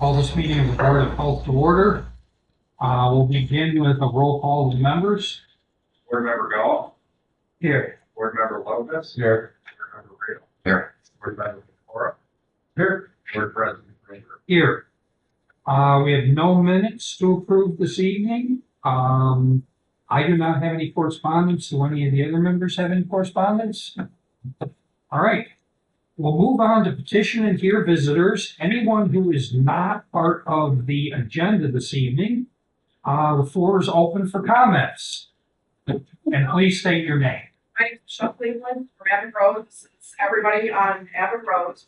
Call this meeting of the Board of Health to order. We'll begin with a roll call of the members. Board Member Gall. Here. Board Member Lopez. Here. Board Member Riddle. Here. Board Member Cora. Here. Board President Ranger. Here. We have no minutes to approve this evening. I do not have any correspondence. Do any of the other members have any correspondence? All right. We'll move on to petition and hear visitors. Anyone who is not part of the agenda this evening, the floor is open for comments. And please state your name. I'm Michelle Cleveland from Abbott Road. This is everybody on Abbott Road.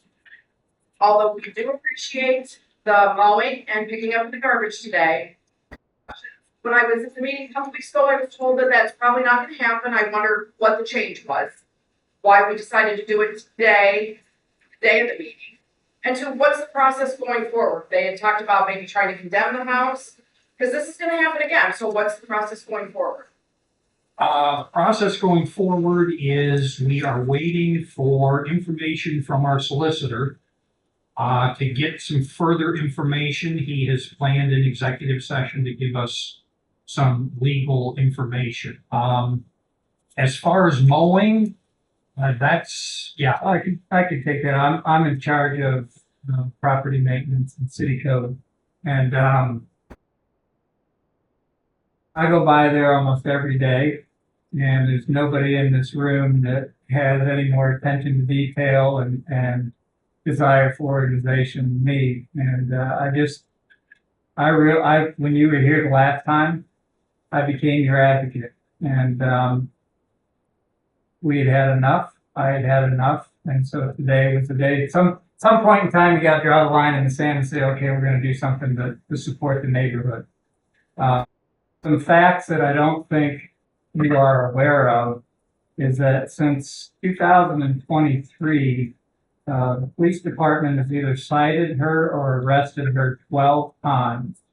Although we do appreciate the mowing and picking up the garbage today. When I was at the meeting a couple weeks ago, I was told that that's probably not going to happen. I wondered what the change was. Why we decided to do it today, the day of the meeting. And so what's the process going forward? They had talked about maybe trying to condemn the house, because this is going to happen again. So what's the process going forward? The process going forward is we are waiting for information from our solicitor to get some further information. He has planned an executive session to give us some legal information. As far as mowing, I can take that. I'm in charge of property maintenance and city code, and I go by there almost every day, and there's nobody in this room that has any more attention to detail and desire for organization than me. And when you were here the last time, I became your advocate, and we had enough. I had enough, and so today was the day. Some point in time, you got to draw the line in the sand and say, okay, we're going to do something to support the neighborhood. Some facts that I don't think you are aware of is that since 2023, the police department has either cited her or arrested her 12 times.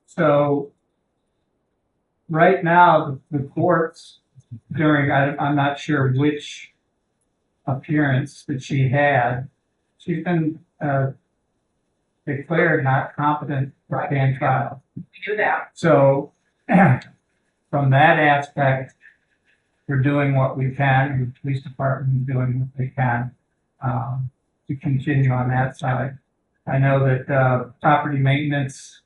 So right now, the courts I'm not sure which appearance that she had, she's been declared not competent for stand trial. We do that. So from that aspect, we're doing what we can, the police department is doing what they can to continue on that side. I know that property maintenance,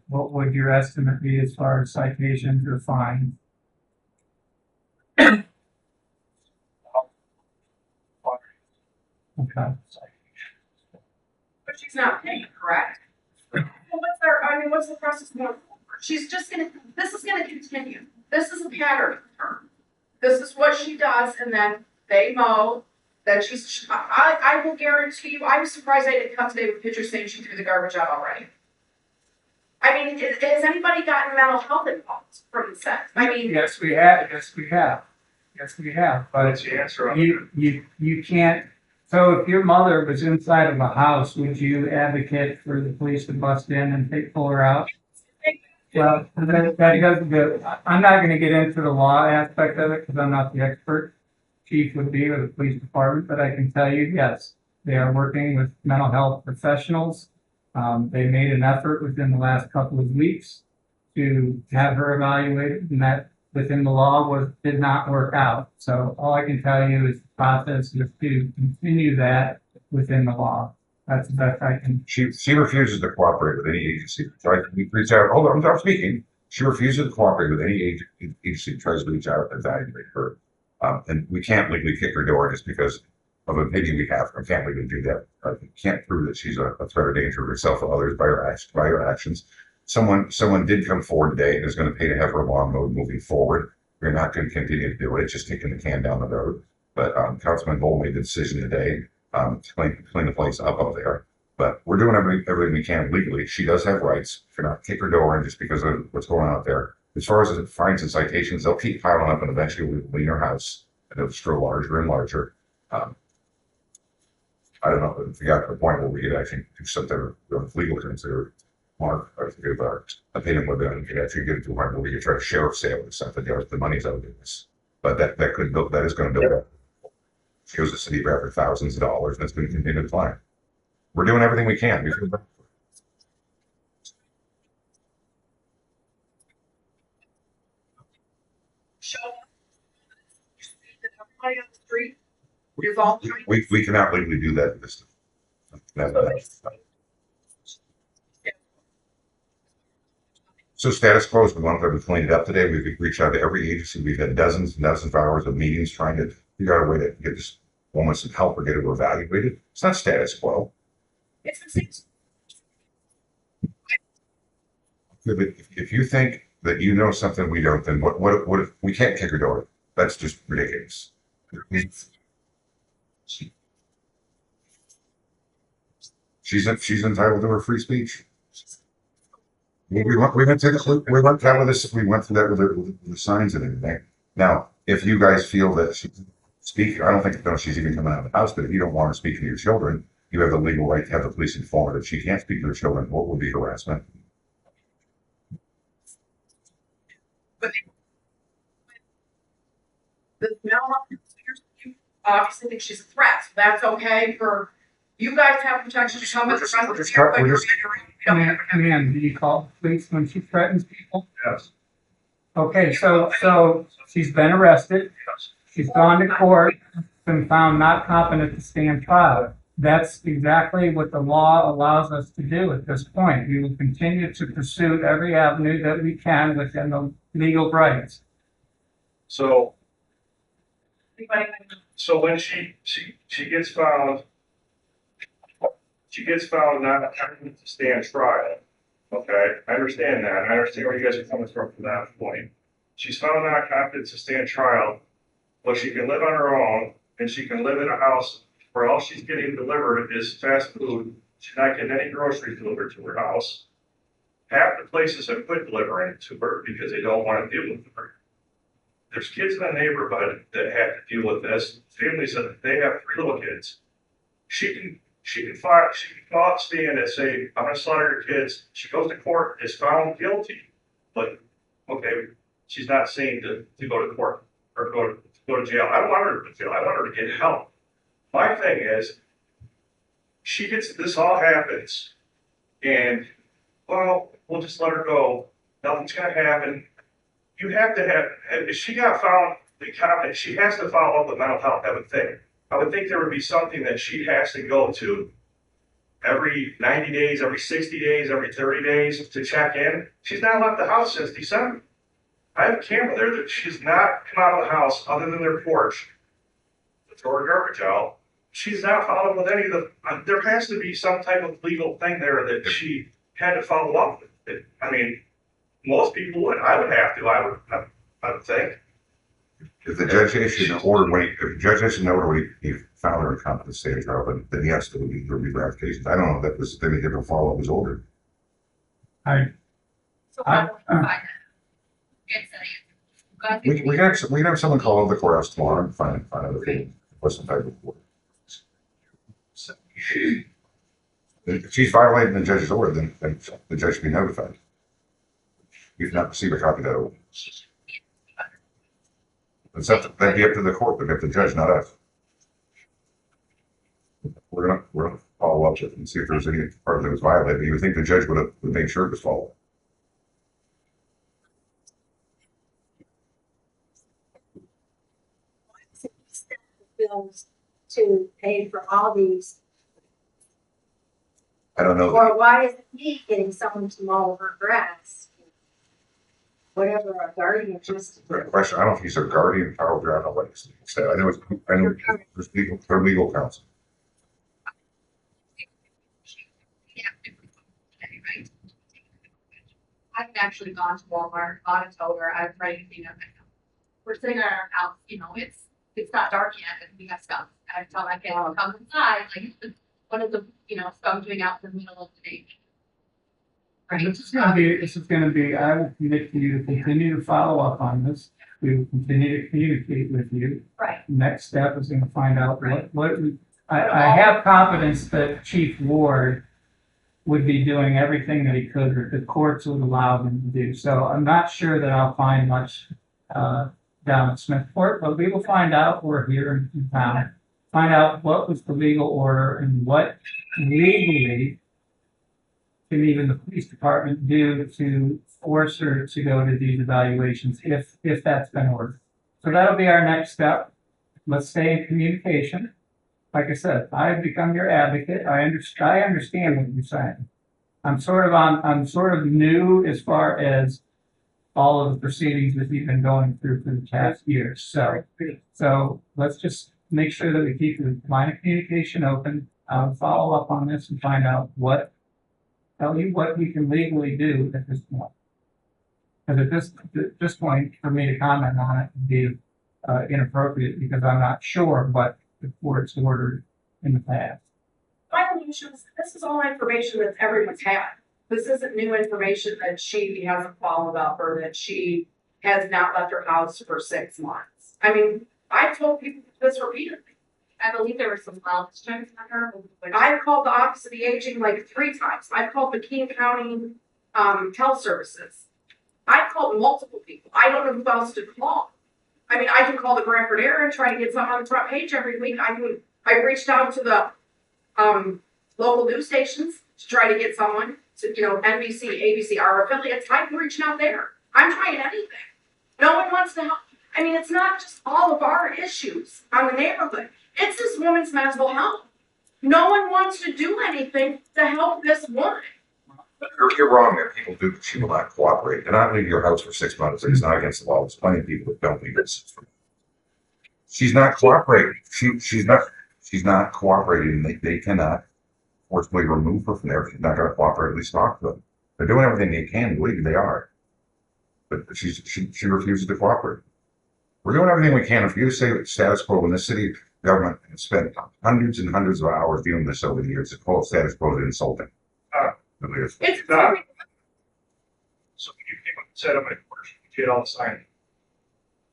what would your estimate be as far as citations or fines? Okay. But she's not paying, correct? Well, what's the process going forward? She's just this is gonna continue. This is a pattern of her. This is what she does, and then they mow, then I will guarantee you, I was surprised I didn't come today with pictures saying she threw the garbage out already. I mean, has anybody gotten mental health involved from the set? I mean. Yes, we have. But What's the answer on you can't. So if your mother was inside of a house, would you advocate for the police to bust in and pull her out? Well, I'm not going to get into the law aspect of it because I'm not the expert. Chief would be, or the police department, but I can tell you, yes, they are working with mental health professionals. They made an effort within the last couple of weeks to have her evaluated, and that within the law did not work out. So all I can tell you is the process is to continue that within the law. That's the best I can. She refuses to cooperate with any agency. Tries to reach out. Hold on, I'm speaking. She refuses to cooperate with any agency that tries to reach out and evaluate her. And we can't legally kick her door just because of an opinion we have. We can't legally do that. We can't prove that she's a threat or danger to herself or others by her actions. Someone did come forward today and is going to pay to have her lawn mowed moving forward. We're not going to continue to do it. It's just kicking the can down the road. But Councilman Bull made the decision today to clean the place up there. But we're doing everything we can legally. She does have rights. If you're not kick her door in just because of what's going on out there. As far as the fines and citations, they'll keep piling up and eventually we'll clean her house and it'll just grow larger and larger. I don't know if we got to the point where we could actually do something with legal terms there. Mark, I think of our opinion with them, you could actually get it to a point where we could try to sheriff sale or something. The money's out of this, but that is going to build up. She owes the city for thousands of dollars, and it's going to continue to climb. We're doing everything we can. We feel bad. Show up. Everybody on the street is all trying We cannot legally do that. So status quo is we want them to clean it up today. We've reached out to every agency. We've had dozens and dozens of hours of meetings trying to figure out a way to get this woman some help or get her evaluated. It's not status quo. It's the same. If you think that you know something we don't, then what if we can't kick her door? That's just ridiculous. She's entitled to her free speech. We went through this. We went through that with the signs and everything. Now, if you guys feel that she's speaking, I don't think she's even coming out of the house. But if you don't want her speaking to your children, you have the legal right to have the police inform her that she can't speak to her children. What would be harassment? But the you obviously think she's a threat. So that's okay for you guys to have protection to come as a resident here, but you're Ma'am, do you call the police when she threatens people? Yes. Okay, so she's been arrested. Yes. She's gone to court, been found not competent to stand trial. That's exactly what the law allows us to do at this point. We will continue to pursue every avenue that we can within the legal rights. So anybody. So when she gets found not competent to stand trial. Okay, I understand that. And I understand where you guys are coming from that point. She's found not competent to stand trial, but she can live on her own and she can live in a house where all she's getting delivered is fast food. She's not getting any groceries delivered to her house. Half the places have quit delivering it to her because they don't want to deal with her. There's kids in the neighborhood that have to deal with this. Families that they have 3 little kids. She can file a stand and say, I'm gonna slaughter your kids. She goes to court, is found guilty. But okay, she's not saying to go to court or go to jail. I don't want her to jail. I want her to get help. My thing is, this all happens, and well, we'll just let her go. Nothing's gonna happen. You have to have, if she got found incompetent, she has to follow up with mental health, I would think. I would think there would be something that she has to go to every 90 days, every 60 days, every 30 days to check in. She's not left the house since December. I have a camera there that she's not come out of the house other than their porch to throw her garbage out. She's not following with any of the, there has to be some type of legal thing there that she had to follow up with. I mean, most people would. I would have to. I would think. If the judge issued an order, if the judge issued an order when he found her incompetent to stand trial, then yes, there would be ramifications. I don't know if that was any different follow up his order. So how do we find that? We can have someone call over the courthouse tomorrow and find out if what's the type of order. If she's violating the judge's order, then the judge should be notified. You've not received a copy of that order. That'd be up to the court, but up to the judge, not us. We're gonna follow up with it and see if there's any part that was violated. You would think the judge would make sure it was followed. Bills to pay for all these, I don't know. or why isn't he getting someone to mow her grass? Whatever a guardian just. Question. I don't know if he's a guardian, power drive, I don't know what he's said. I know there's legal counsel. I've actually gone to Walmart, bought a toter, I've ready to clean up my house. We're sitting at our house, it's not dark yet, and we have stuff. I tell my kids, come inside, like, what is the, scum doing out in the middle of the day? Right? This is gonna be, I will commit to you to continue to follow up on this. We will continue to communicate with you. Right. Next step is gonna find out I have confidence that Chief Ward would be doing everything that he could, or the courts would allow him to do. So I'm not sure that I'll find much, down at Smithport, but we will find out. We're here in town. find out what was the legal order and what legally can even the police department do to force her to go to these evaluations if that's been ordered. So that'll be our next step. Let's stay in communication. Like I said, I've become your advocate. I understand what you're saying. I'm sort of new as far as all of the proceedings that we've been going through for the past years. So let's just make sure that we keep the line of communication open. I'll follow up on this and find out tell you what we can legally do at this point. Because at this point, for me to comment on it would be inappropriate because I'm not sure what the court's ordered in the past. My only issue is this is all information that everyone's had. This isn't new information that she hasn't followed up or that she has not left her house for 6 months. I mean, I've told people this repeatedly. I believe there were some wellness checks on her. I've called the Office of the Aging like 3 times. I've called McKean County Health Services. I've called multiple people. I don't know who else to call. I mean, I can call the Bradford Era and try to get something on the front page every week. I reached out to the local news stations to try to get someone to, NBC, ABC, our affiliates. I'm reaching out there. I'm trying anything. No one wants to help. I mean, it's not just all of our issues on the neighborhood. It's this woman's mental health. No one wants to do anything to help this woman. You're wrong there. People do, she will not cooperate. Do not leave your house for 6 months. It's not against the law. There's plenty of people that don't leave this. She's not cooperating. She's not cooperating. They cannot forcibly remove her from there. She's not going to cooperate. At least talk to them. They're doing everything they can. Believe me, they are. But she refuses to cooperate. We're doing everything we can. If you say status quo, when the city government has spent hundreds and hundreds of hours dealing with this over the years, to call it status quo is insulting. It's not. So when you came up and said, I'm going to get all the sign.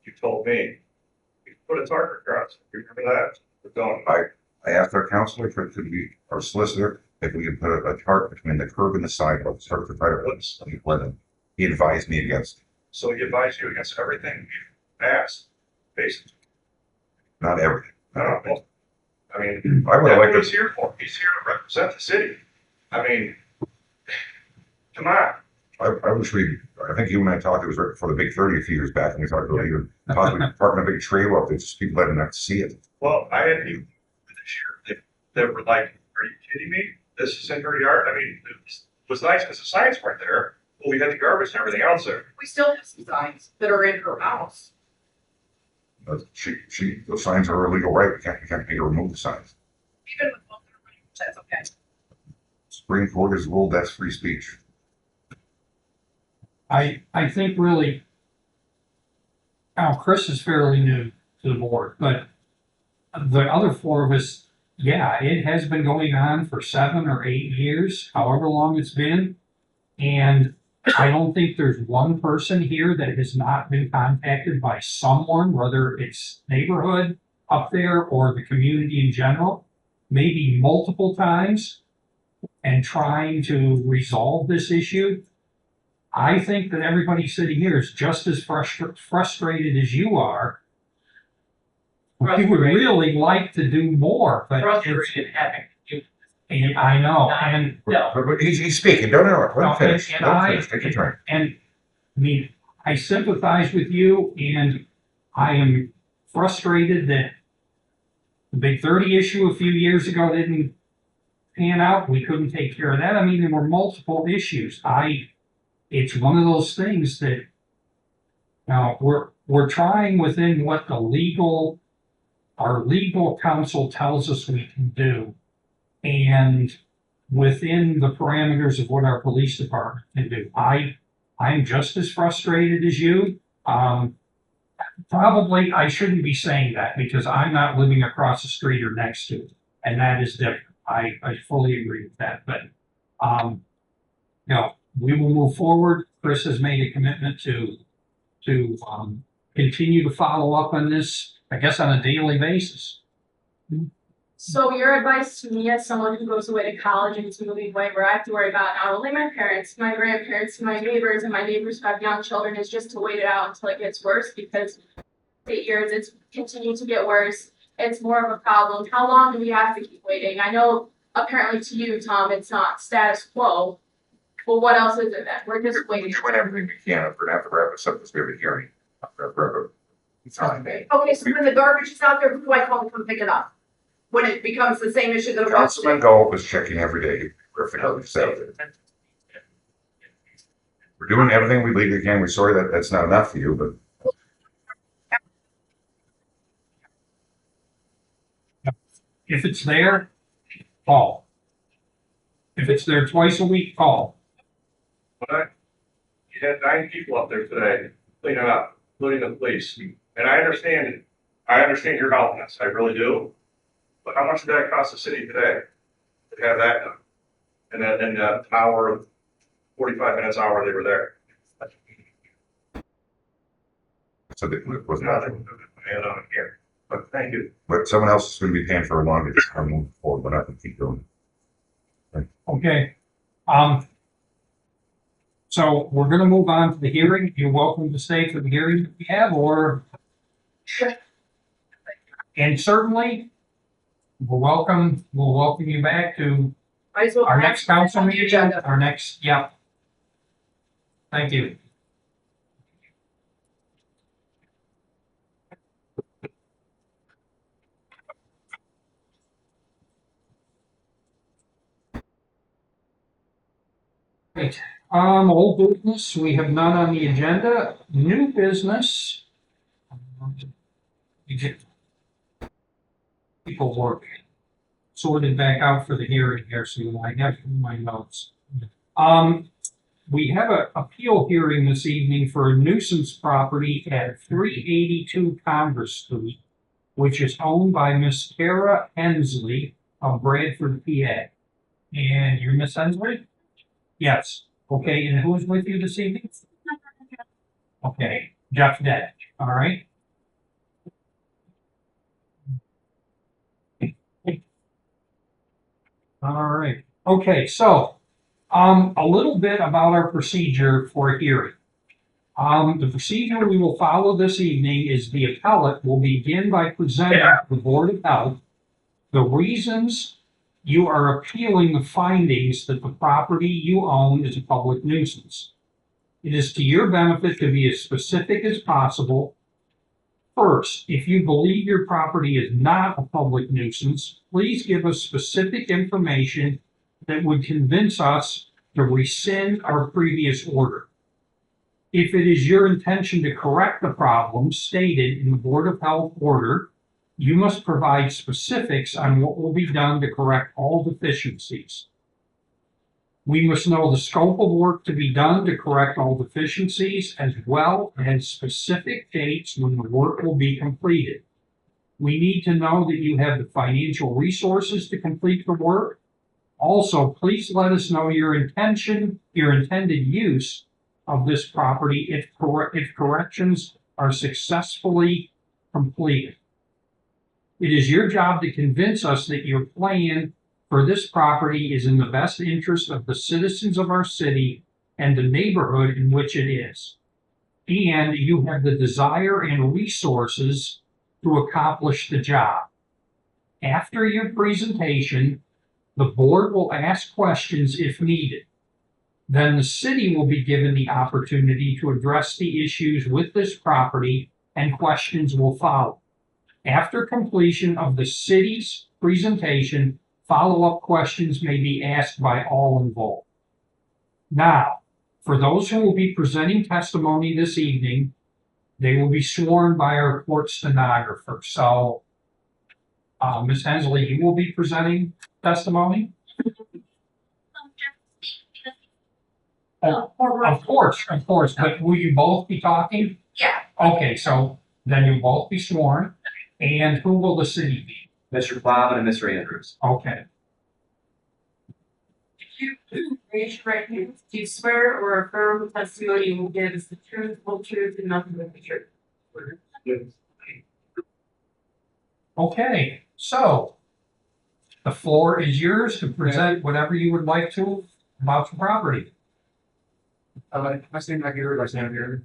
You told me, you put a target across. You remember that? We're going. I asked our counselor for it to be our solicitor if we could put a chart between the curb and the sidewalk, start to try to let him. He advised me against. So he advised you against everything you asked, basically. Not everything. I mean, I would that's like what he's to. here for. He's here to represent the city. I mean, come on. I wish I think you and I talked, it was right before the Big 30 a few years back, and we talked about even possibly parking a big trailer up there, just people letting not see it. Well, I had people this year that were like, are you kidding me? This is in her yard? I mean, it was nice because the signs weren't there, but we had the garbage and everything else there. We still have some signs that are in her house. Those signs are illegal, right? We can't make her remove the signs. Even with both of her, that's okay. Supreme Court is ruled that's free speech. I think really, now Chris is fairly new to the board, but the other 4 of us, yeah, it has been going on for 7 or 8 years, however long it's been. And I don't think there's one person here that has not been contacted by someone, whether it's neighborhood up there or the community in general, maybe multiple times, and trying to resolve this issue. I think that everybody sitting here is just as frustrated as you are. We would really like to do more, but Frustrated having to do. and I know, and But he's speaking. Don't interrupt. Let him finish. and Let him finish. Take your turn. And I mean, I sympathize with you, and I am frustrated that the Big 30 issue a few years ago didn't pan out. We couldn't take care of that. I mean, there were multiple issues. It's one of those things that now we're trying within what our legal counsel tells us we can do, and within the parameters of what our police department can do. I'm just as frustrated as you. Probably I shouldn't be saying that because I'm not living across the street or next to it, and that is different. I fully agree with that, but we will move forward. Chris has made a commitment to continue to follow up on this, I guess, on a daily basis. So your advice to me as someone who goes away to college and is moving away where I have to worry about not only my parents, my grandparents, my neighbors, and my neighbors who have young children is just to wait it out until it gets worse because 8 years it's continued to get worse. it's more of a problem. How long do we have to keep waiting? I know apparently to you, Tom, it's not status quo. Well, what else is it then? We're just We're waiting. doing everything we can. We're gonna have to wrap this up, because we have a hearing. It's fine. Okay, so when the garbage is out there, who do I call to come pick it up? When it becomes the same issue that it was Councilman today? Gold was checking every day. We're figuring this out. We're doing everything we legally can. We're sorry that that's not enough for you, but If it's there, call. If it's there twice a week, call. But you had 9 people up there today cleaning up, including the police. And I understand you're helping us, I really do. But how much did that cost the city today to have that done? And then, in the hour, 45 minutes hour they were there. so that it was Nothing, nothing. and here, but thank you. But someone else is gonna be paying for a longer time moving forward. We're not gonna keep doing it. Okay. So we're gonna move on to the hearing. You're welcome to stay for the hearing that we have, or. And certainly, we'll welcome you back to Might as well our add next council on the meeting, agenda. our next, yeah. Thank you. Right, old business, we have none on the agenda. New business. You get people work sorted back out for the hearing here, so I have my notes. We have an appeal hearing this evening for a nuisance property at 382 Congress Street, which is owned by Miss Tara Hensley of Bradford, PA. And you're Miss Hensley? Yes. Okay, and who's with you this evening? Okay, Jeff Deck, all right? All right, okay, so, a little bit about our procedure for a hearing. The procedure we will follow this evening is the appellate will begin by presenting to the Board of Health the reasons you are appealing the findings that the property you own is a public nuisance. It is to your benefit to be as specific as possible. First, if you believe your property is not a public nuisance, please give us specific information that would convince us to rescind our previous order. If it is your intention to correct the problem stated in the Board of Health order, you must provide specifics on what will be done to correct all deficiencies. We must know the scope of work to be done to correct all deficiencies, as well as specific dates when the work will be completed. We need to know that you have the financial resources to complete the work. Also, please let us know your intended use of this property if corrections are successfully completed. It is your job to convince us that your plan for this property is in the best interest of the citizens of our city and the neighborhood in which it is. And you have the desire and resources to accomplish the job. After your presentation, the board will ask questions if needed. Then the city will be given the opportunity to address the issues with this property, and questions will follow. After completion of the city's presentation, follow-up questions may be asked by all involved. Now, for those who will be presenting testimony this evening, they will be sworn by our court stenographer. So, Ms. Hensley, you will be presenting testimony? Oh, of course, but will you both be talking? Yeah. Okay, so then you'll both be sworn. And who will the city be? Mr. Plowman and Mr. Andrews. Okay. If you raise your right hand, do you swear or affirm the testimony you will give is the truth, whole truth, and nothing but the truth? Okay, so the floor is yours to present whatever you would like to about the property. I stand back here, I stand here.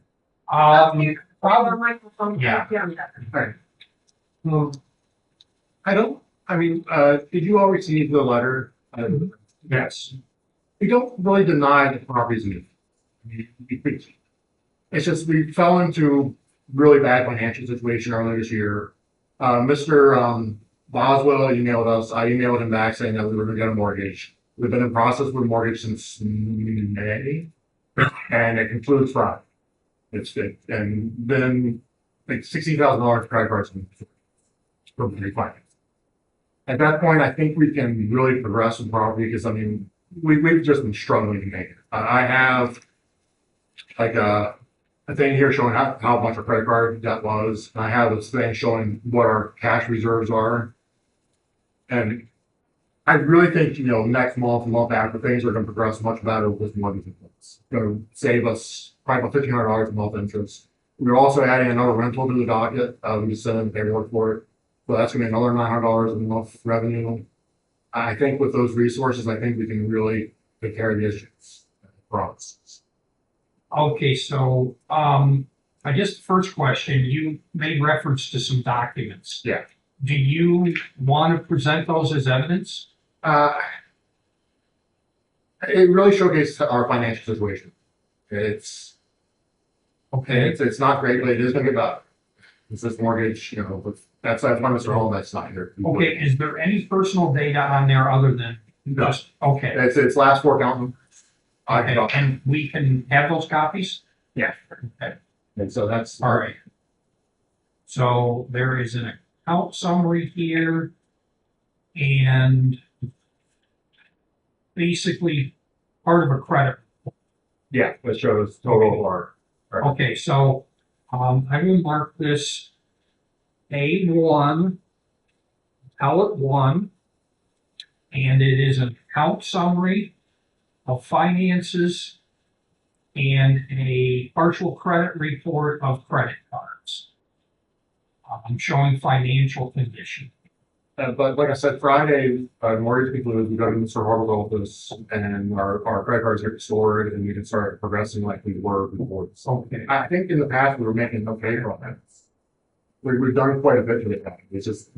Probably, Microphone. Yeah. Alright. Well, I don't, I mean, did you all receive the letter? Yes. We don't really deny the property's new. It's just we fell into really bad financial situation earlier this year. Mr. Boswell emailed us. I emailed him back saying that we were going to get a mortgage. We've been in process with a mortgage since May, and it concludes Friday. It's good, and then like $16,000 credit cards from refinance. At that point, I think we can really progress with property because I mean we've just been struggling to make it. I have like a thing here showing how much our credit card debt was. And I have this thing showing what our cash reserves are. And I really think, next month, month after, things are going to progress much better with this mortgage. It's going to save us probably about $1,500 a month interest. We're also adding another rental to the docket. We just sent in the paperwork for it. So that's going to be another $900 a month revenue. I think with those resources, I think we can really take care of the issues. Promise. Okay, so, I guess the first question, you made reference to some documents. Yeah. Do you want to present those as evidence? It really showcases our financial situation. It's Okay, it's not great, but it is going to get better. It's this mortgage, that's why Mr. Hall, that's not here. okay, is there any personal data on there other than No. just, okay? It's last four counting. Okay, and we can have those copies? Yeah. Okay, And so that's all right. So there is an account summary here. And basically part of a credit. yeah, it shows total of our. Okay, so, I will mark this A1, pallet 1, and it is an account summary of finances and a partial credit report of credit cards. I'm showing financial condition. But like I said, Friday, mortgage concluded, we go to Mr. Hartle's office and our credit cards get restored and we can start progressing like we were before. So Okay, I think in the past we were making okay progress. We've done quite a bit with that. It's just,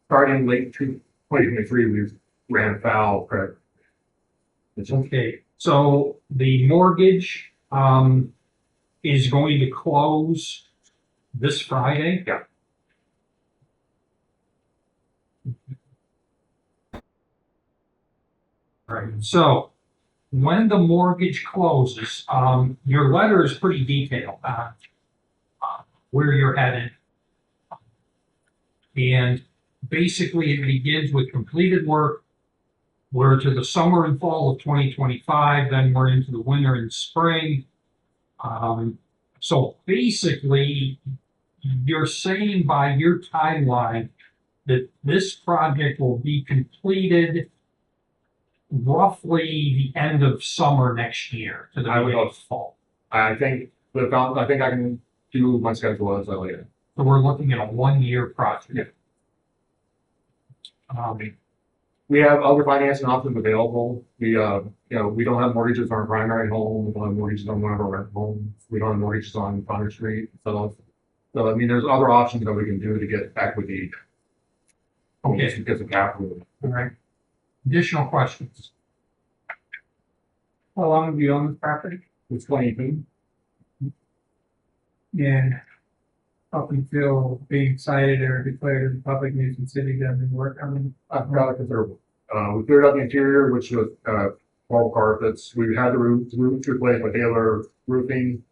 starting late 2023, we ran afoul of credit. It's just, okay, so the mortgage, is going to close this Friday? Yeah. Right, so when the mortgage closes, your letter is pretty detailed on where you're headed. And basically it begins with completed work. We're to the summer and fall of 2025, then we're into the winter and spring. So basically, you're saying by your timeline that this project will be completed roughly the end of summer next year to the I would beginning hope of fall. I think I can do my schedule as I later. So we're looking at a 1-year project. We have other financing options available. We don't have mortgages on our primary home. We don't have mortgages on one of our rent homes. We don't have mortgages on Bonner Street. So I mean, there's other options that we can do to get equity. Okay. Because of capital. All right. Additional questions? How long have you owned the property? It's 2018. And up until being cited or declared as a public nuisance city doesn't work on them. I've got a considerable. We cleared out the interior, which was marble carpets. We had the roof replaced by Taylor roofing.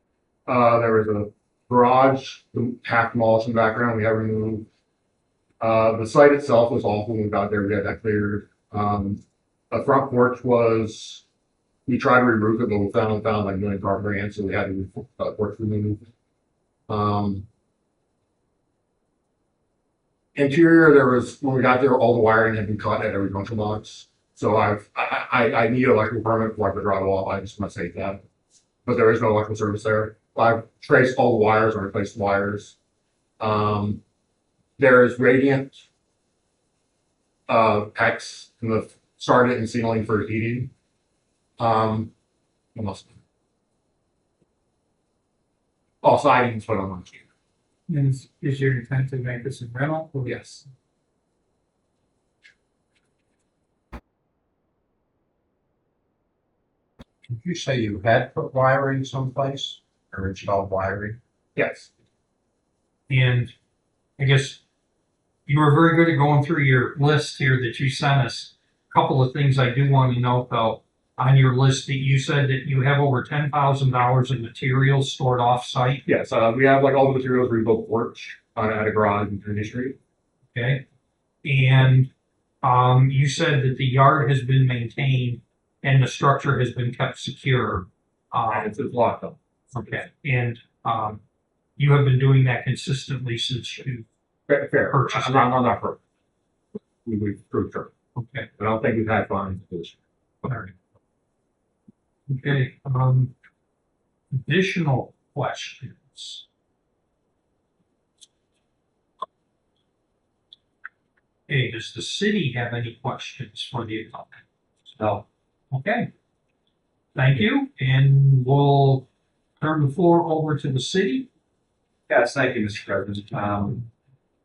There was a garage, half demolished in the background. We have removed. The site itself was awful when we got there. We had that cleared. The front porch we tried to re-roof it, but we found like a million carpet ants, so we had to porch removed. Interior, when we got there, all the wiring had been cut at every junction box. So I need an electrical permit before I could drive off. I just want to say that. But there is no electrical service there. I've traced all the wires and replaced the wires. There is radiant PEX in the started and ceiling for heating. What else? All siding's put on. And is your intent to make this a rental? Or- Yes. Did you say you had put wiring someplace or installed wiring? Yes. And I guess you were very good at going through your list here that you sent us. A couple of things I do want to note though, on your list that you said that you have over $10,000 in materials stored off-site, Yes, we have like all the materials we built porch at a garage in Trinity Street. okay? And you said that the yard has been maintained and the structure has been kept secure. And it's locked up. Okay, and you have been doing that consistently since you, Fair. Purchase. I'm not for. We've proved sure. okay. I don't think we've had fines this year. Okay, additional questions? Okay, does the city have any questions for the accountant? No. Okay. Thank you, and we'll turn the floor over to the city. Yes, thank you, Mr. President.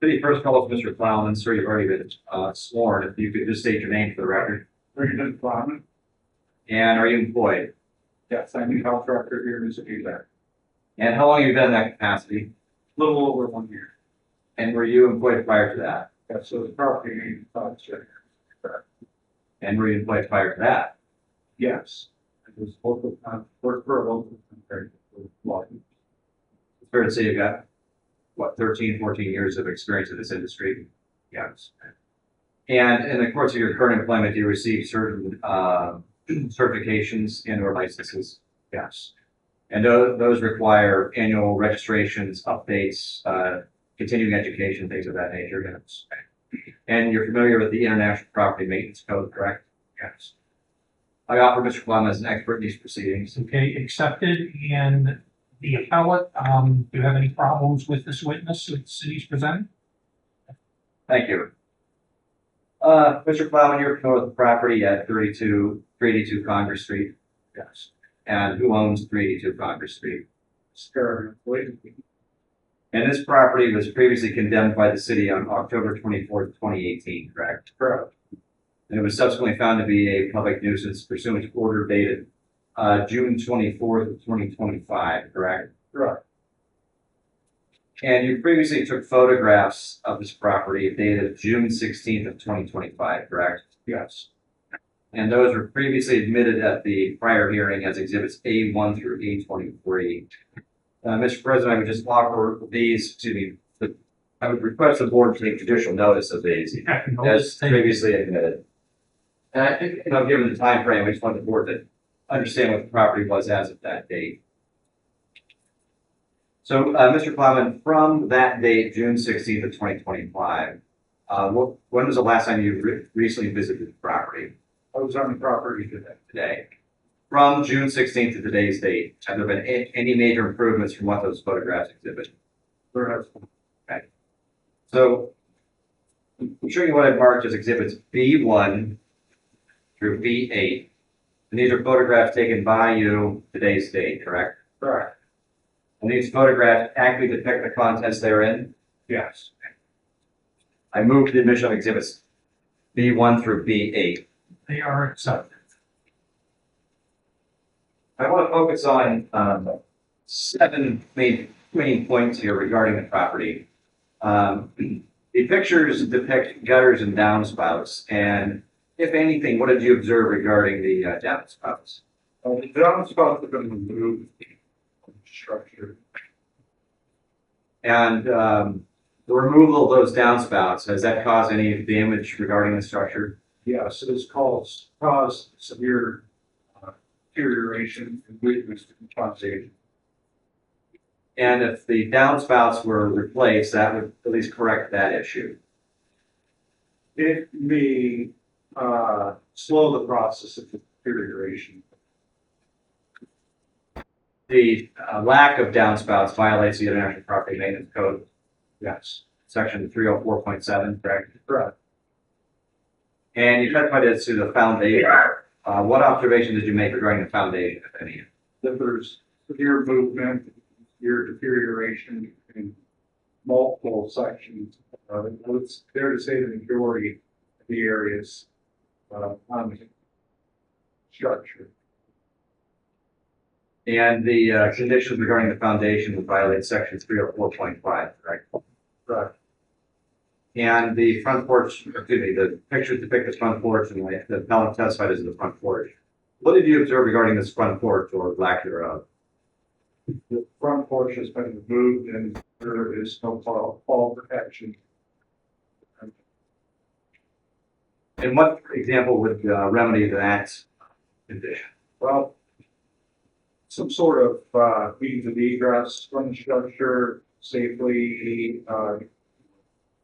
City first call is Mr. Plowman, sir, you've already been sworn. If you could just state your name for the record. Richard Plowman? And are you employed? Yes, I'm the health director here in City there. And how long have you been in that capacity? A little over 1 year. And were you employed prior to that? Yeah, so the property, check. And were you employed prior to that? Yes. It was local, worked for a local compared to law. It's fair to say you've got, what, 13, 14 years of experience in this industry? Yes. And in the course of your current employment, do you receive certain certifications and or licenses? Yes. And those require annual registrations, updates, continuing education, things of that nature. Yes. And you're familiar with the International Property Maintenance Code, correct? Yes. I offer Mr. Plum as an expert in these proceedings. Okay, accepted, and the appellate, do you have any problems with this witness that the city's presented? Thank you. Mr. Plowman, you're familiar with the property at 382 Congress Street? Yes. And who owns 382 Congress Street? And this property was previously condemned by the city on October 24th, 2018, correct? Correct. And it was subsequently found to be a public nuisance pursuant to order dated June 24th, 2025, correct? Correct. And you previously took photographs of this property dated June 16th of 2025, correct? Yes. And those were previously admitted at the prior hearing as exhibits A1 through A23. Mr. President, I would just offer these I would request the board to take judicial notice of these as previously admitted. And I think, given the time frame, I just want the board to understand what the property was as of that date. So, Mr. Plowman, from that date, June 16th of 2025, when was the last time you recently visited the property? I was on the property Today. From June 16th to today's date, have there been any major improvements from what those photographs exhibit? There has been. Okay. So, I'm showing you what I've marked as exhibits B1 through B8. And these are photographs taken by you today's date, correct? Correct. And these photographs accurately depict the contents therein? Yes. I move the admission of exhibits B1 through B8. They are accepted. I want to focus on 7 main points here regarding the property. The pictures depict gutters and downspouts, and if anything, what did you observe regarding the downspouts? The downspouts have been removed from the structure. And the removal of those downspouts, has that caused any damage regarding the structure? Yes, it has caused severe deterioration and weakness to the foundation. And if the downspouts were replaced, that would at least correct that issue. It may slow the process of deterioration. The lack of downspouts violates the International Property Maintenance Code. Yes. Section 304.7, correct? Correct. And you testified as to the foundation. What observation did you make regarding the foundation, if any? That there's severe movement, severe deterioration in multiple sections. It's fair to say the majority of the areas on the structure. And the conditions regarding the foundation would violate section 304.5, correct? Correct. And the front porch, excuse me, the pictures depict the front porch and the appellant testified as the front porch. What did you observe regarding this front porch or lack thereof? The front porch has been removed and there is no fall protection. And what example would remedy that condition? Well, some sort of means of egress from the structure safely,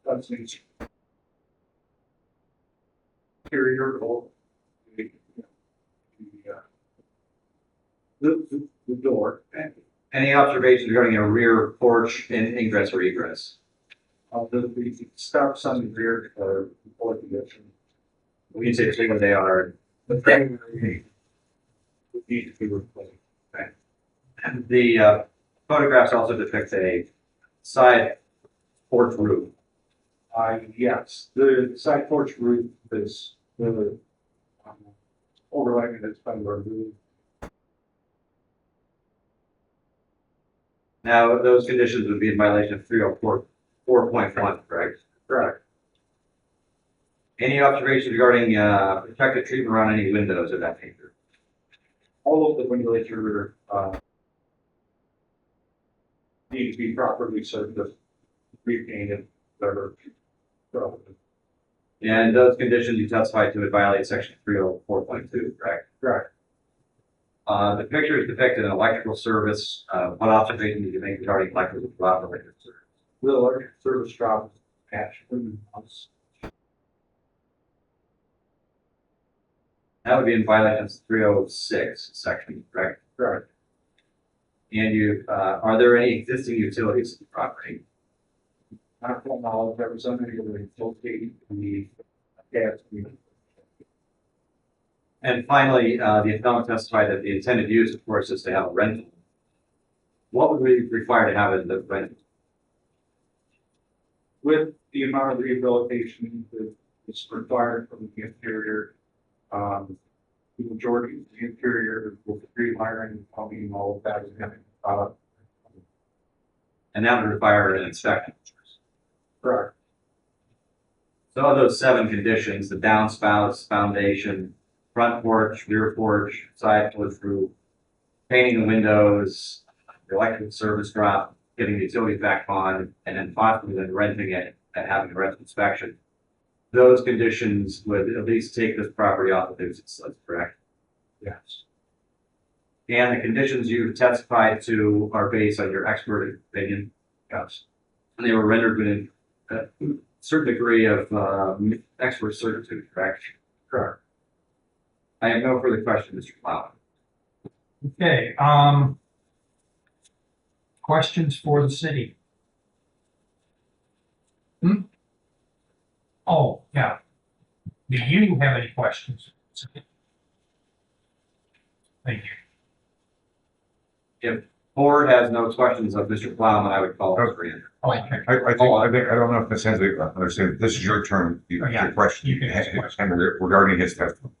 that's an interior or the door. Any observations regarding a rear porch and ingress or egress? The steps on the rear are poor condition. We can say what they are. The primary would need to be replaced. The photographs also depict a side porch roof. Yes, the side porch roof is the overlaying that's been removed. Now, those conditions would be in violation of 304.1, correct? Correct. Any observations regarding protective treatment around any windows of that nature? All of the windows are need to be properly surfaced, repainted, whatever. And those conditions you testified to would violate section 304.2, correct? Correct. The pictures depict an electrical service. What observation did you make regarding electrical service? The electric service drop is attached to the house. That would be in violation of 306 section, correct? Correct. And you, are there any existing utilities in the property? Not from all of representative located in the gas meter. And finally, the appellant testified that the intended use, of course, is to have a rental. What would we require to have in the rental? With the amount of rehabilitation that is required from the interior, the majority of the interior with rewiring, plumbing, all of that is going to, And that would require an inspection. correct. So of those 7 conditions, the downspouts, foundation, front porch, rear porch, side porch roof, painting the windows, the electrical service drop, getting the utilities back on, and then possibly then renting it and having a rental inspection. Those conditions would at least take this property off of nuisance, that's correct. Yes. And the conditions you testified to are based on your expert opinion. Yes. And they were rendered with a certain degree of expert certitude, correct? Correct. I have no further questions, Mr. Cloud. Okay, questions for the city? Oh, yeah. Do you have any questions? Thank you. If board has no questions of Mr. Plowman, I would call it for you. Okay. I don't know if Ms. Hensley understands, this is your turn, Oh, yeah. your question. You can ask a question. And regarding his testimony.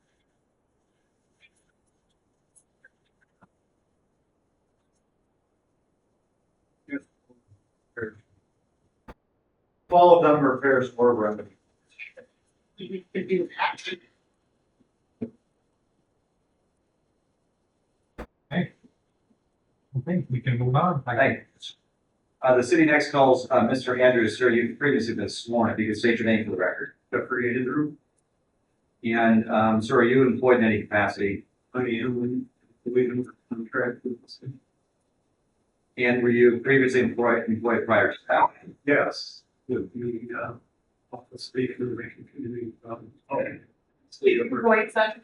All of them are repairs or remedy. You could do that. Okay, we can move on. Thanks. The city next calls Mr. Andrews. Sir, you've previously been sworn. If you could state your name for the record. Jeffrey Andrew. And sir, are you employed in any capacity? I am waiting for contract with the city. And were you previously employed prior to that? Yes, with the office speaker, making community, state of Employee session.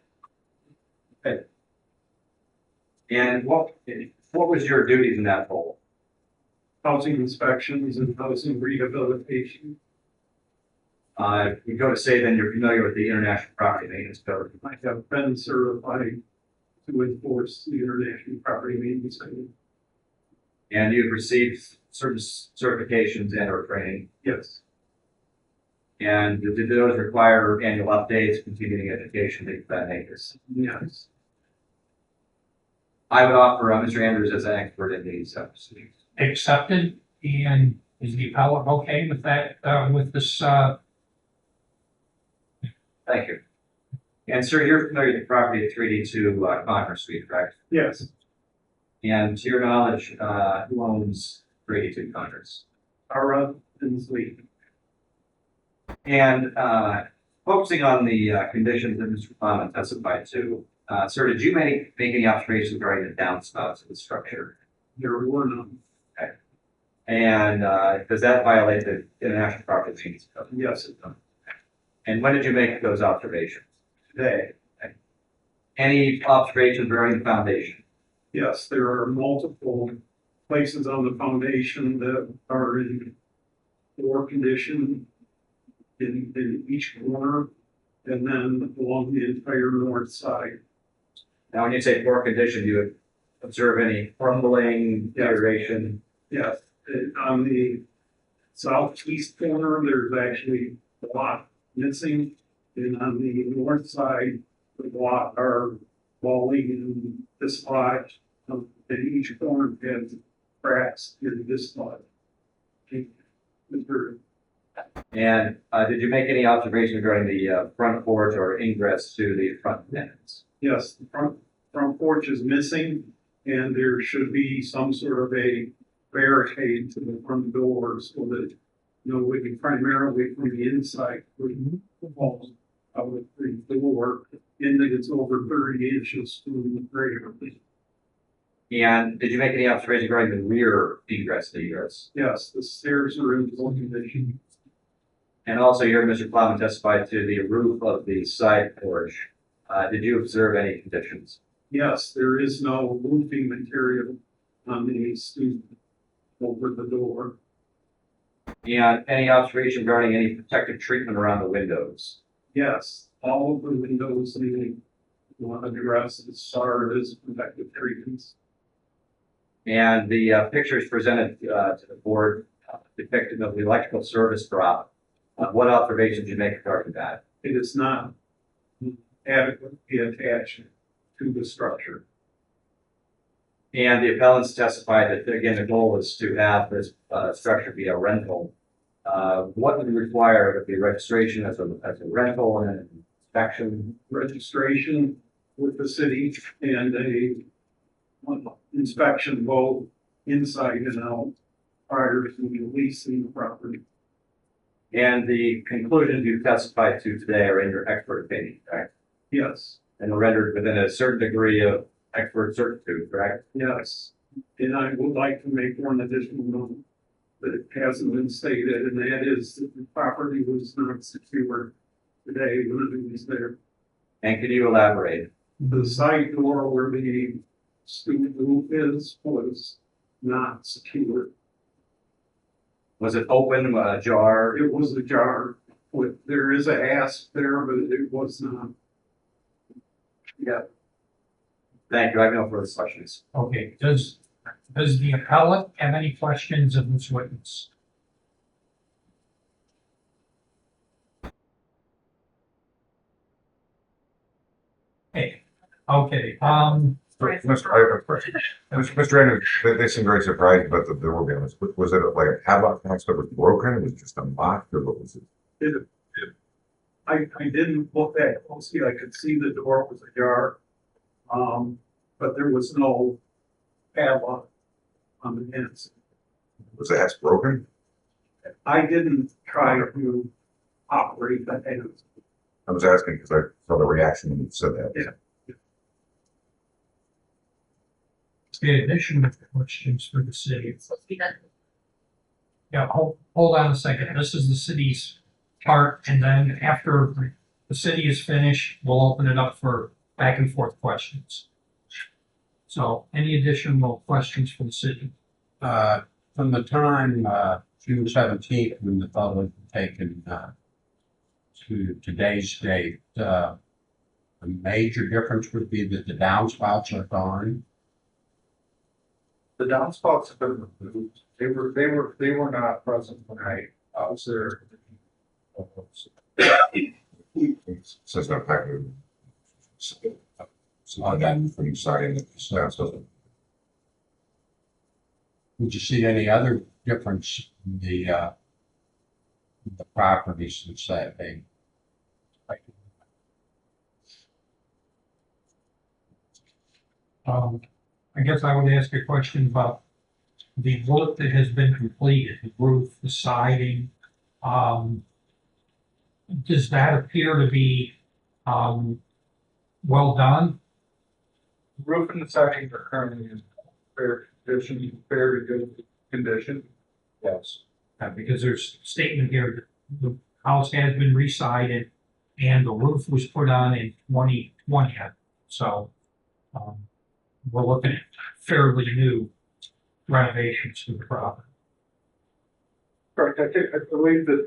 And what was your duties in that role? housing inspections and housing rehabilitation. You go to say then you're familiar with the International Property Maintenance Code. I have been certified to enforce the International Property Maintenance Code. And you've received certain certifications and or training. Yes, And did those require annual updates, continuing education, things of that nature? yes. I would offer Mr. Andrews as an expert in these proceedings. Accepted, and is the appellate okay with that, with this, Thank you. And sir, you're familiar with the property at 382 Conference Street, correct? Yes, And to your knowledge, who owns 382 Conference? our Inslee. And focusing on the conditions that Mr. Plowman testified to, sir, did you make any observations regarding the downspouts of the structure? There were none. And does that violate the International Property Maintenance Code? Yes, it does. And when did you make those observations? Today, Any observations regarding the foundation? yes, there are multiple places on the foundation that are in poor condition in each corner and then along the entire north side. Now, when you say poor condition, do you observe any crumbling, deterioration? Yes, on the southeast corner, there's actually a block missing. And on the north side, the block are falling in dislodged. And each corner has cracks in dislodged. Mr. And did you make any observations regarding the front porch or ingress to the front entrance? Yes, the front porch is missing and there should be some sort of a barricade to the front door so that, we can primarily from the inside, we the walls of the door in that it's over 30 inches from the greater. And did you make any observations regarding the rear egress and egress? Yes, the stairs are in poor condition. And also, you heard Mr. Plowman testified to the roof of the side porch. Did you observe any conditions? Yes, there is no roofing material on the stoop over the door. And any observation regarding any protective treatment around the windows? Yes, all of the windows need address as far as protective treatments. And the pictures presented to the board depicted of the electrical service drop. What observations did you make regarding that? It is not adequately attached to the structure. And the appellants testified that, again, the goal is to have this structure be a rental. What would require the registration as a rental and an inspection? Registration with the city and a inspection both inside and out prior to leasing the property. And the conclusions you testified to today are in your expert opinion, correct? Yes, And rendered within a certain degree of expert certitude, correct? yes. And I would like to make one additional note that hasn't been stated, and that is that the property was not secure today when it was there. And can you elaborate? The side door where the stoop roof is was not secure. Was it open, ajar? It was ajar with, there is a hasp there, but it was not. Yeah, Thank you. I have no further questions. okay, does the appellate have any questions of this witness? Hey, okay, Mr. I have a question. Mr. Andrews, they seem very surprised about the door being, was it like a padlock box that was broken? Was it just unlocked or what was it? I didn't look that closely. I could see the door was ajar. But there was no padlock on the inside. Was the hatch broken? I didn't try to operate the hands. I was asking because I saw the reaction when you said that. Yeah. the additional questions for the city. It's supposed to be done. Yeah, hold on a second. This is the city's part, and then after the city is finished, we'll open it up for back and forth questions. So, any additional questions for the city? From the time, June 17th, when the photo was taken, to today's date, a major difference would be that the downspouts are gone. The downspouts have been removed. They were not present when I was there. Says no fact. So then from you siding the steps, doesn't. Would you see any other difference in the property since that day? I guess I would ask a question about the work that has been completed, the roof, the siding. Um, does that appear to be, well done? Roof and the siding are currently in very good condition. Yes. Because there's a statement here that the house has been re-sided and the roof was put on in 2020. So, we're looking at fairly new renovations to the property. Correct, I believe that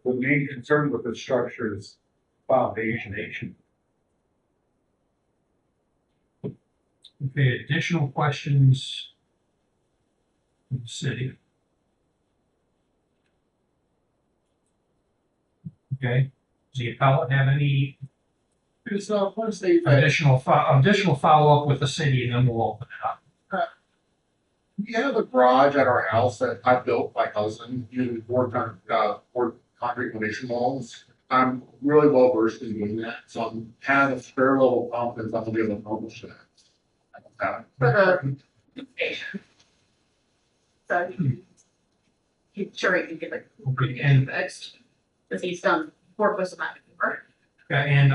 the main concern with the structure is foundation. Okay, additional questions from the city? Okay, does the appellate have any additional follow-up with the city, and then we'll open it up? We have a garage at our house that I built by cousin, using board concrete foundation walls. I'm really well versed in doing that, so I'm have a fair level of confidence I'm gonna be able to accomplish that. For the patient. So sure he can get like Okay, and fixed, because he's done work with some before. and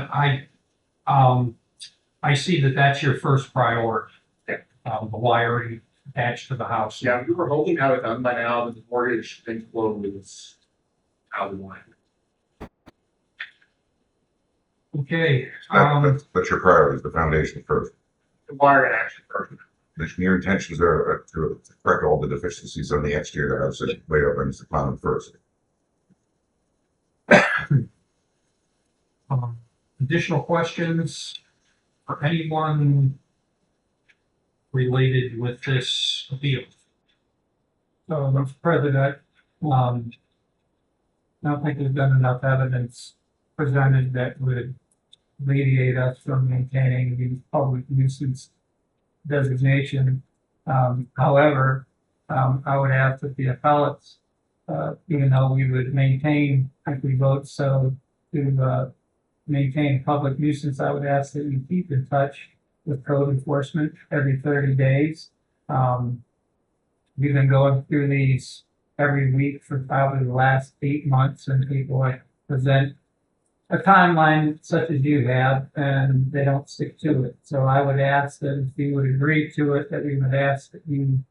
I see that that's your first priority. The wiring attached to the house. Yeah, we were hoping to have it done by now, but the mortgage thing closed out of line. Okay, But your priority is the foundation first. The wire and action first. Your intentions are to correct all the deficiencies on the exterior of the house and lay up into the common first. additional questions for anyone related with this appeal? So, Mr. President, I don't think there's been enough evidence presented that would alleviate us from maintaining the public nuisance designation. However, I would ask that the appellates, even though we would maintain, if we vote so to maintain public nuisance, I would ask that you keep in touch with code enforcement every 30 days. We've been going through these every week for probably the last 8 months, and people like present a timeline such as you have, and they don't stick to it. So I would ask that if you would agree to it, that we would ask that you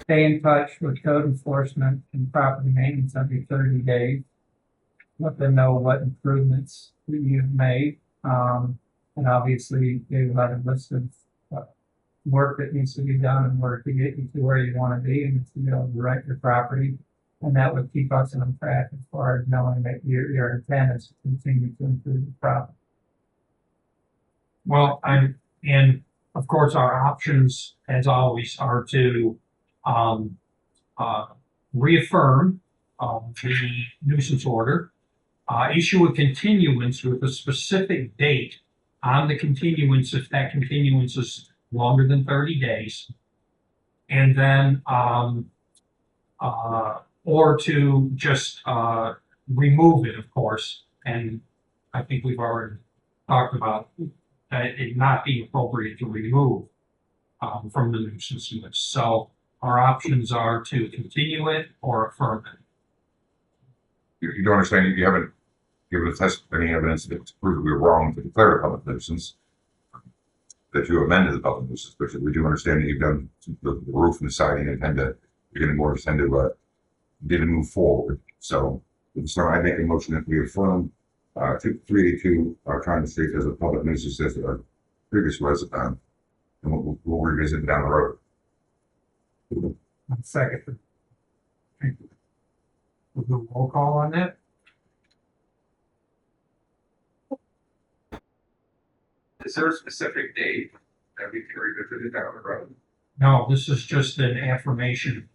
stay in touch with code enforcement and property maintenance every 30 days. Let them know what improvements that you've made. And obviously, they have a list of work that needs to be done in order to get you to where you want to be and to be able to rent your property. And that would keep us on track as far as knowing that your intent is to continue to improve the property. Well, and of course, our options, as always, are to reaffirm the nuisance order, issue a continuance with a specific date on the continuance if that continuance is longer than 30 days, and then or to just remove it, of course. And I think we've already talked about it not being appropriate to remove from the nuisance list. So our options are to continue it or affirm it. You don't understand, you haven't given us any evidence that to prove we were wrong to declare a public nuisance, that you amended the public nuisance, but we do understand that you've done the roof and the siding and you're getting more tend to didn't move forward. So I make a motion that we affirm 382 trying to state as a public nuisance as a previous resident, and we'll revisit down the road. Second. We'll do a roll call on that. Is there a specific date that we can revisit it down the road? No, this is just an affirmation.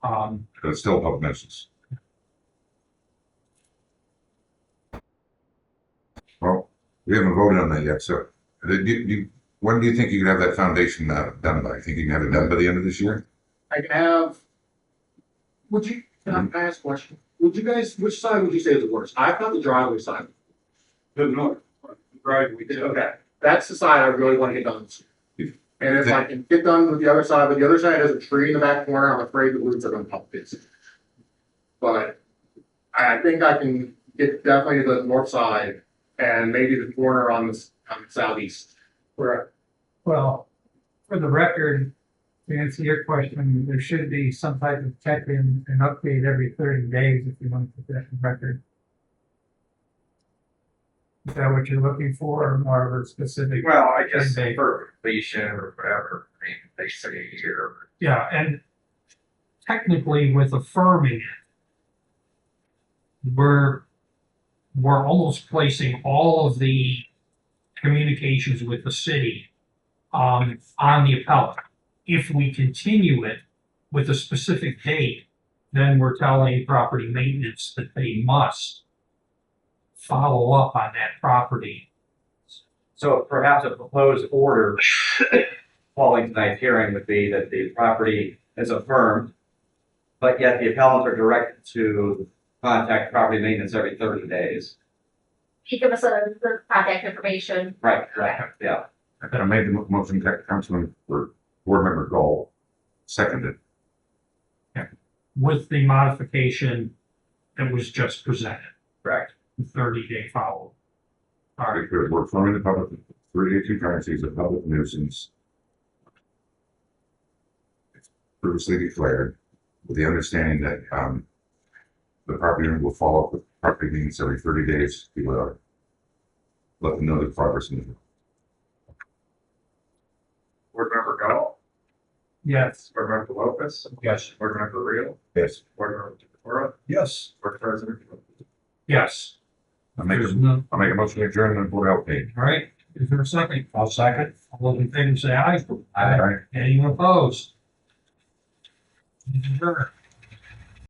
But it's still a public nuisance. Well, We haven't voted on that yet, so, when do you think you can have that foundation done by? Think you can have it done by the end of this year? I can have, can I ask a question? Would you guys, which side would you say is the worst? I thought the driveway side. The north, right, we did. Okay, that's the side I really want to get done. And if I can get done with the other side, but the other side has a tree in the back corner, I'm afraid the roots are gonna pop this. But I think I can get definitely to the north side and maybe the corner on the southeast. Correct. Well, for the record, to answer your question, there should be some type of check-in and update every 30 days if you want to put that in record. Is that what you're looking for, or more of a specific? Well, I guess Ten-day. for completion or whatever, I mean, they say a year. Yeah, and technically with affirming it, we're almost placing all of the communications with the city on the appellant. If we continue it with a specific date, then we're telling property maintenance that they must follow up on that property. So perhaps a proposed order following tonight's hearing would be that the property is affirmed, but yet the appellants are directed to contact property maintenance every 30 days. You give us the contact information. Right, yeah. I made the motion, Councilman, or Board Member Gold, seconded. With the modification that was just presented, Correct. the 30-day follow. All right, Because we're forming the public, 30-day concurrency is a public nuisance. It's previously declared, with the understanding that, the property owner will follow up with property maintenance every 30 days to, let them know the progress in the. Board Member Gall, Yes. Board Member Lopez, Yes. Board Member Reel, Yes. Board Member Decorah, Yes. Board President. yes, I'll make there's a no, motion to adjourn the Board of Health meeting. all right, is there a second? I'll second. All those in favor say aye. Aye. Anyone opposed? Adjourned.